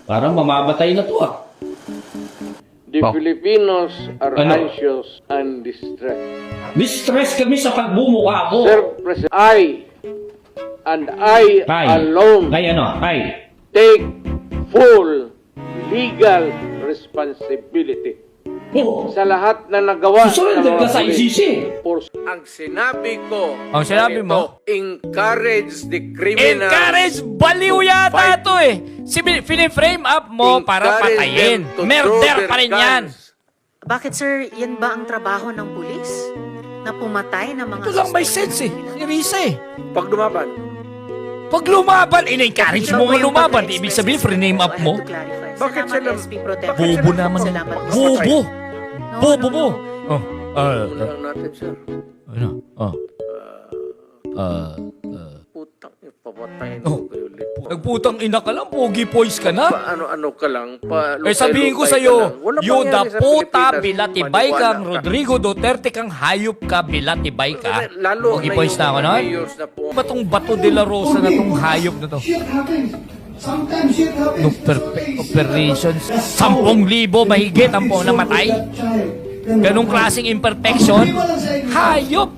Parang mamamatay na to ah. The Filipinos are anxious and distressed. Distress kami sa pagbumuka mo. Sir President, I alone Ay ano? Ay. take full legal responsibility Oh. sa lahat na nagawa Surrender ka sa pulis. ICC. Ang sinabi ko, Ang sinabi mo? encourage the criminals. Encourage! Baliw yata ito eh! Piniframe up mo para Encourage patayin. them to draw Murder their pa rin yan. guns. Bakit sir, yan ba ang trabaho ng pulis? Na pumatay ng mga Ito lang may suspect? sense eh. Si Risa eh. Pag lumaban, Pag lumaban, in-encourage mo nga Ikaw ba yung lumaban. pag-express Ibig sabihin, free-name up I have mo. to clarify. Bakit Salamat, sila- SP Pro Tempore. Bobo naman. Salamat, Mr. Bobo. No, Bobo no, mo. no. Oh. lang natin, sir. Ano? Oh. Putang, ipapatayin Oh. ko kayo ulit. Nagputang ina ka lang, pogi boys ka na. Ano-ano ka lang. Eh sabihin ko sa'yo, Yuda puta, bilatibay kang Rodrigo Duterte kang hayop ka, bilatibay ka. Lalo Pogi boys na ako nun. Batong Bato de la Rosa na tong hayop na to. Shit happens. Sometimes shit happens. No perfect operations. 10,000 mahigit ang po namatay. Ganong klaseng imperfection. Hayop!